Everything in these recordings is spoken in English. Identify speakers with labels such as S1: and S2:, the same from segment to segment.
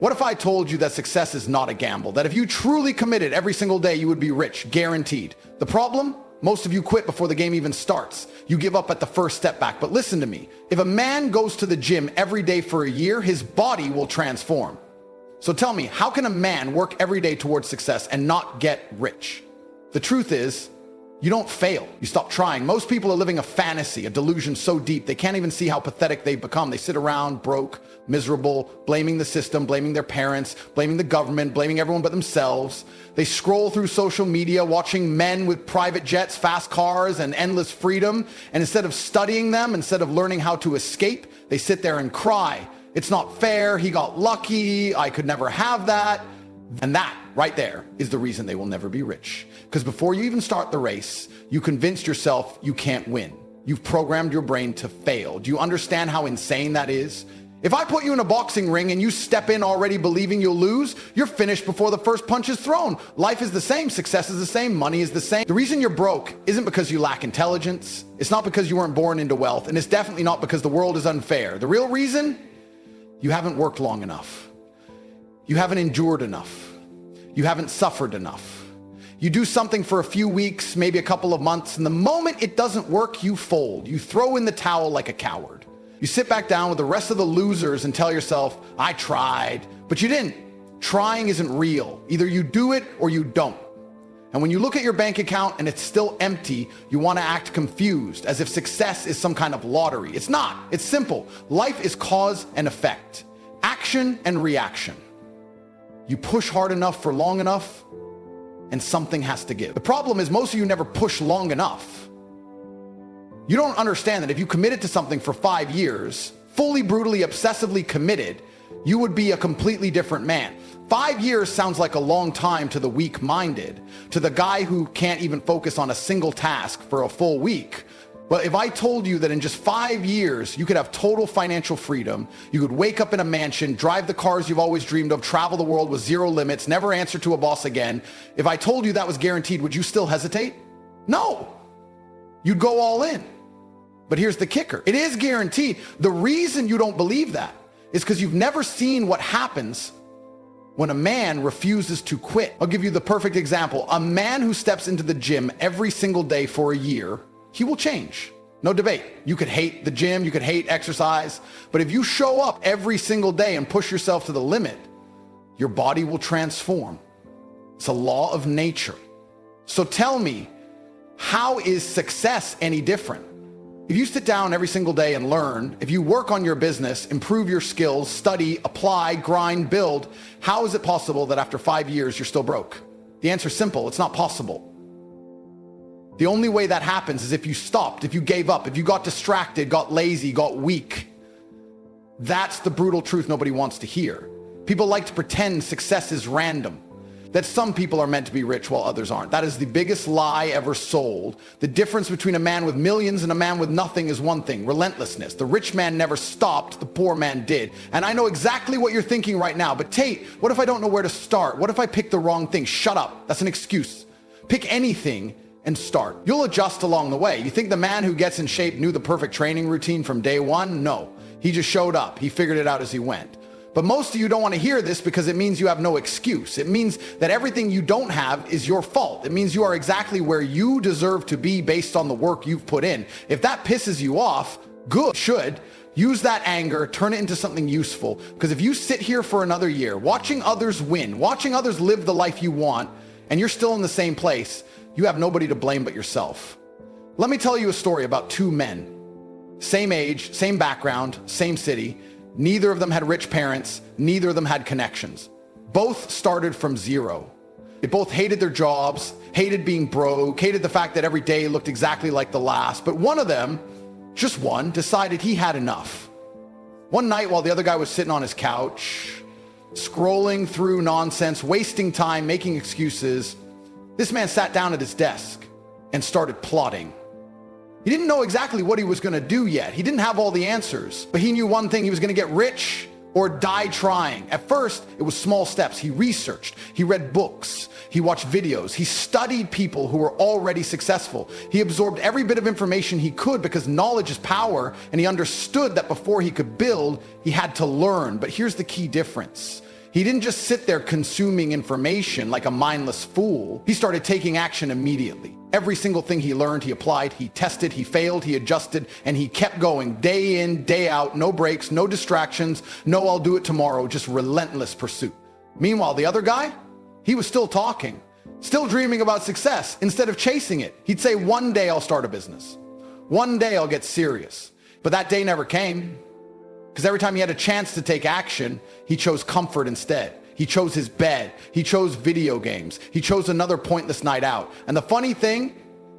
S1: What if I told you that success is not a gamble? That if you truly committed every single day, you would be rich, guaranteed. The problem? Most of you quit before the game even starts. You give up at the first step back. But listen to me. If a man goes to the gym every day for a year, his body will transform. So tell me, how can a man work every day towards success and not get rich? The truth is, you don't fail. You stop trying. Most people are living a fantasy, a delusion so deep they can't even see how pathetic they've become. They sit around broke, miserable, blaming the system, blaming their parents, blaming the government, blaming everyone but themselves. They scroll through social media, watching men with private jets, fast cars, and endless freedom. And instead of studying them, instead of learning how to escape, they sit there and cry. It's not fair. He got lucky. I could never have that. And that right there is the reason they will never be rich. Because before you even start the race, you convinced yourself you can't win. You've programmed your brain to fail. Do you understand how insane that is? If I put you in a boxing ring and you step in already believing you'll lose, you're finished before the first punch is thrown. Life is the same. Success is the same. Money is the same. The reason you're broke isn't because you lack intelligence. It's not because you weren't born into wealth. And it's definitely not because the world is unfair. The real reason? You haven't worked long enough. You haven't endured enough. You haven't suffered enough. You do something for a few weeks, maybe a couple of months, and the moment it doesn't work, you fold. You throw in the towel like a coward. You sit back down with the rest of the losers and tell yourself, I tried, but you didn't. Trying isn't real. Either you do it or you don't. And when you look at your bank account and it's still empty, you want to act confused, as if success is some kind of lottery. It's not. It's simple. Life is cause and effect, action and reaction. You push hard enough for long enough, and something has to give. The problem is most of you never push long enough. You don't understand that if you committed to something for 5 years, fully, brutally, obsessively committed, you would be a completely different man. 5 years sounds like a long time to the weak-minded, to the guy who can't even focus on a single task for a full week. But if I told you that in just 5 years, you could have total financial freedom, you could wake up in a mansion, drive the cars you've always dreamed of, travel the world with zero limits, never answer to a boss again. If I told you that was guaranteed, would you still hesitate? No. You'd go all in. But here's the kicker. It is guaranteed. The reason you don't believe that is because you've never seen what happens when a man refuses to quit. I'll give you the perfect example. A man who steps into the gym every single day for a year, he will change. No debate. You could hate the gym, you could hate exercise, but if you show up every single day and push yourself to the limit, your body will transform. It's a law of nature. So tell me, how is success any different? If you sit down every single day and learn, if you work on your business, improve your skills, study, apply, grind, build, how is it possible that after 5 years you're still broke? The answer is simple. It's not possible. The only way that happens is if you stopped, if you gave up, if you got distracted, got lazy, got weak. That's the brutal truth nobody wants to hear. People like to pretend success is random, that some people are meant to be rich while others aren't. That is the biggest lie ever sold. The difference between a man with millions and a man with nothing is one thing: relentlessness. The rich man never stopped, the poor man did. And I know exactly what you're thinking right now, but Tate, what if I don't know where to start? What if I pick the wrong thing? Shut up. That's an excuse. Pick anything and start. You'll adjust along the way. You think the man who gets in shape knew the perfect training routine from day one? No. He just showed up. He figured it out as he went. But most of you don't want to hear this because it means you have no excuse. It means that everything you don't have is your fault. It means you are exactly where you deserve to be based on the work you've put in. If that pisses you off, good, should. Use that anger, turn it into something useful. Because if you sit here for another year, watching others win, watching others live the life you want, and you're still in the same place, you have nobody to blame but yourself. Let me tell you a story about two men. Same age, same background, same city. Neither of them had rich parents. Neither of them had connections. Both started from zero. They both hated their jobs, hated being broke, hated the fact that every day looked exactly like the last. But one of them, just one, decided he had enough. One night while the other guy was sitting on his couch, scrolling through nonsense, wasting time, making excuses, this man sat down at his desk and started plotting. He didn't know exactly what he was going to do yet. He didn't have all the answers, but he knew one thing: he was going to get rich or die trying. At first, it was small steps. He researched, he read books, he watched videos, he studied people who were already successful. He absorbed every bit of information he could because knowledge is power, and he understood that before he could build, he had to learn. But here's the key difference. He didn't just sit there consuming information like a mindless fool. He started taking action immediately. Every single thing he learned, he applied, he tested, he failed, he adjusted, and he kept going day in, day out, no breaks, no distractions, no I'll do it tomorrow, just relentless pursuit. Meanwhile, the other guy, he was still talking, still dreaming about success instead of chasing it. He'd say, one day I'll start a business. One day I'll get serious. But that day never came. Because every time he had a chance to take action, he chose comfort instead. He chose his bed. He chose video games. He chose another pointless night out. And the funny thing,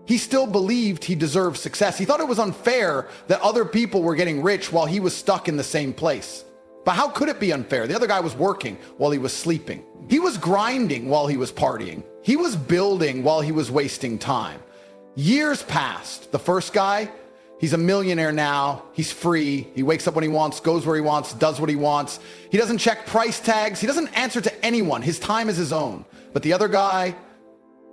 S1: he still believed he deserved success. He thought it was unfair that other people were getting rich while he was stuck in the same place. But how could it be unfair? The other guy was working while he was sleeping. He was grinding while he was partying. He was building while he was wasting time. Years passed. The first guy, he's a millionaire now. He's free. He wakes up when he wants, goes where he wants, does what he wants. He doesn't check price tags. He doesn't answer to anyone. His time is his own. But the other guy,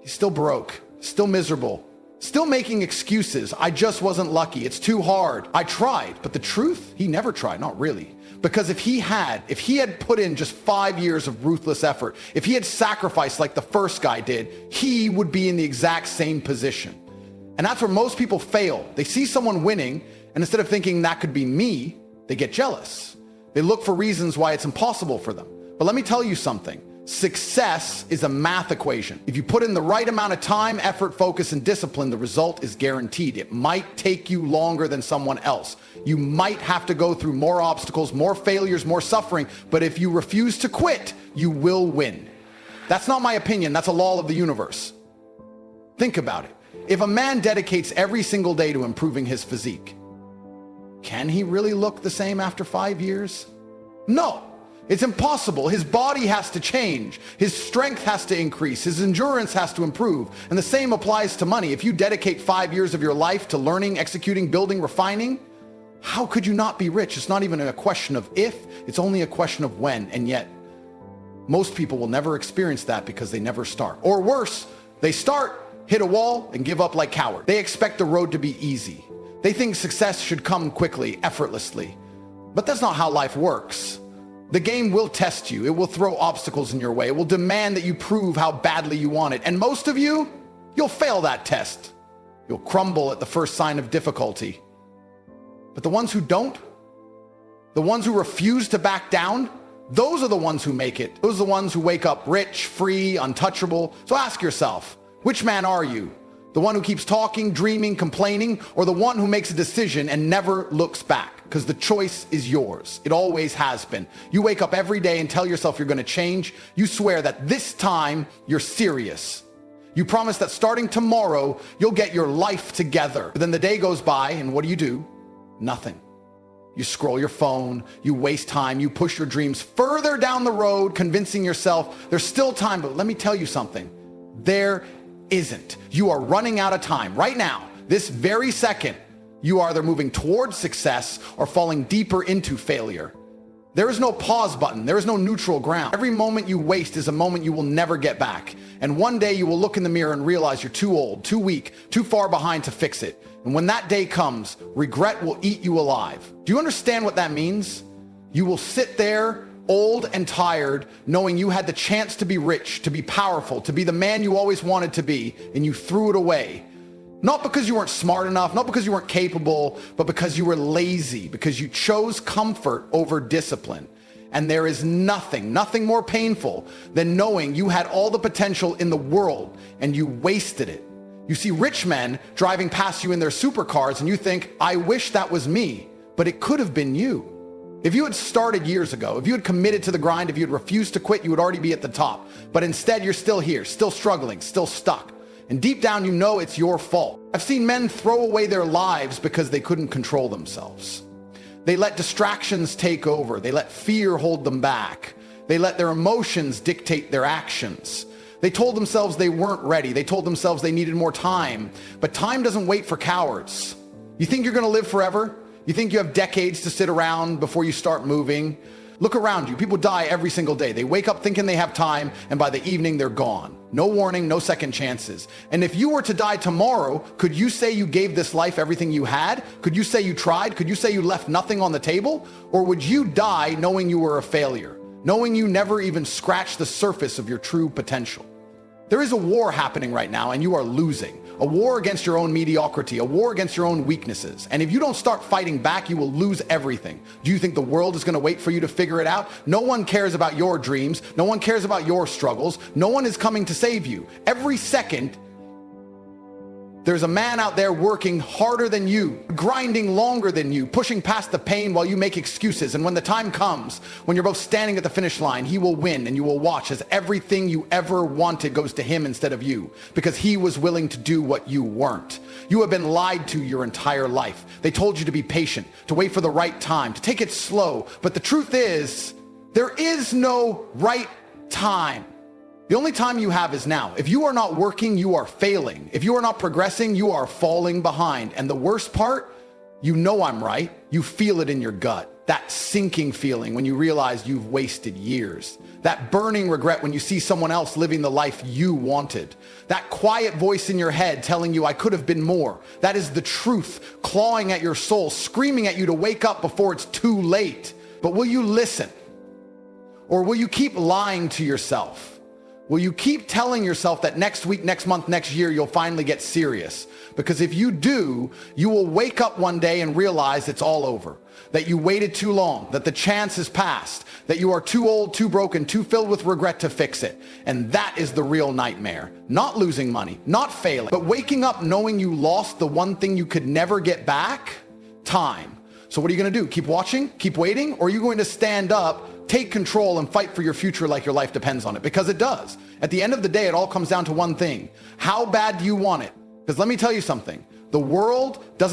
S1: he's still broke, still miserable, still making excuses. I just wasn't lucky. It's too hard. I tried. But the truth, he never tried. Not really. Because if he had put in just 5 years of ruthless effort, if he had sacrificed like the first guy did, he would be in the exact same position. And that's where most people fail. They see someone winning, and instead of thinking that could be me, they get jealous. They look for reasons why it's impossible for them. But let me tell you something. Success is a math equation. If you put in the right amount of time, effort, focus, and discipline, the result is guaranteed. It might take you longer than someone else. You might have to go through more obstacles, more failures, more suffering, but if you refuse to quit, you will win. That's not my opinion. That's a law of the universe. Think about it. If a man dedicates every single day to improving his physique, can he really look the same after 5 years? No, it's impossible. His body has to change. His strength has to increase. His endurance has to improve. And the same applies to money. If you dedicate 5 years of your life to learning, executing, building, refining, how could you not be rich? It's not even a question of if, it's only a question of when. And yet, most people will never experience that because they never start. Or worse, they start, hit a wall, and give up like cowards. They expect the road to be easy. They think success should come quickly, effortlessly. But that's not how life works. The game will test you. It will throw obstacles in your way. It will demand that you prove how badly you want it. And most of you, you'll fail that test. You'll crumble at the first sign of difficulty. But the ones who don't, the ones who refuse to back down, those are the ones who make it. Those are the ones who wake up rich, free, untouchable. So ask yourself, which man are you? The one who keeps talking, dreaming, complaining, or the one who makes a decision and never looks back? Because the choice is yours. It always has been. You wake up every day and tell yourself you're going to change. You swear that this time you're serious. You promise that starting tomorrow, you'll get your life together. But then the day goes by, and what do? Nothing. You scroll your phone, you waste time, you push your dreams further down the road, convincing yourself there's still time. But let me tell you something. There isn't. You are running out of time right now. This very second, you are either moving towards success or falling deeper into failure. There is no pause button. There is no neutral ground. Every moment you waste is a moment you will never get back. And one day you will look in the mirror and realize you're too old, too weak, too far behind to fix it. And when that day comes, regret will eat you alive. Do you understand what that means? You will sit there old and tired, knowing you had the chance to be rich, to be powerful, to be the man you always wanted to be, and you threw it away. Not because you weren't smart enough, not because you weren't capable, but because you were lazy, because you chose comfort over discipline. And there is nothing more painful than knowing you had all the potential in the world and you wasted it. You see rich men driving past you in their supercars and you think, I wish that was me, but it could have been you. If you had started years ago, if you had committed to the grind, if you had refused to quit, you would already be at the top. But instead, you're still here, still struggling, still stuck. And deep down, you know it's your fault. I've seen men throw away their lives because they couldn't control themselves. They let distractions take over. They let fear hold them back. They let their emotions dictate their actions. They told themselves they weren't ready. They told themselves they needed more time. But time doesn't wait for cowards. You think you're going to live forever? You think you have decades to sit around before you start moving? Look around you. People die every single day. They wake up thinking they have time, and by the evening, they're gone. No warning, no second chances. And if you were to die tomorrow, could you say you gave this life everything you had? Could you say you tried? Could you say you left nothing on the table? Or would you die knowing you were a failure? knowing you never even scratched the surface of your true potential. There is a war happening right now, and you are losing. A war against your own mediocrity, a war against your own weaknesses. And if you don't start fighting back, you will lose everything. Do you think the world is going to wait for you to figure it out? No one cares about your dreams. No one cares about your struggles. No one is coming to save you. Every second, there's a man out there working harder than you, grinding longer than you, pushing past the pain while you make excuses. And when the time comes, when you're both standing at the finish line, he will win, and you will watch as everything you ever wanted goes to him instead of you, because he was willing to do what you weren't. You have been lied to your entire life. They told you to be patient, to wait for the right time, to take it slow. But the truth is, there is no right time. The only time you have is now. If you are not working, you are failing. If you are not progressing, you are falling behind. And the worst part, you know I'm right. You feel it in your gut. That sinking feeling when you realize you've wasted years. That burning regret when you see someone else living the life you wanted. That quiet voice in your head telling you I could have been more. That is the truth clawing at your soul, screaming at you to wake up before it's too late. But will you listen? Or will you keep lying to yourself? Will you keep telling yourself that next week, next month, next year, you'll finally get serious? Because if you do, you will wake up one day and realize it's all over. That you waited too long, that the chance has passed, that you are too old, too broken, too filled with regret to fix it. And that is the real nightmare. Not losing money, not failing, but waking up knowing you lost the one thing you could never get back: time. So what are you going to do? Keep watching? Keep waiting? Or are you going to stand up, take control, and fight for your future like your life depends on it? Because it does. At the end of the day, it all comes down to one thing. How bad do you want it? Because let me tell you something. The world doesn't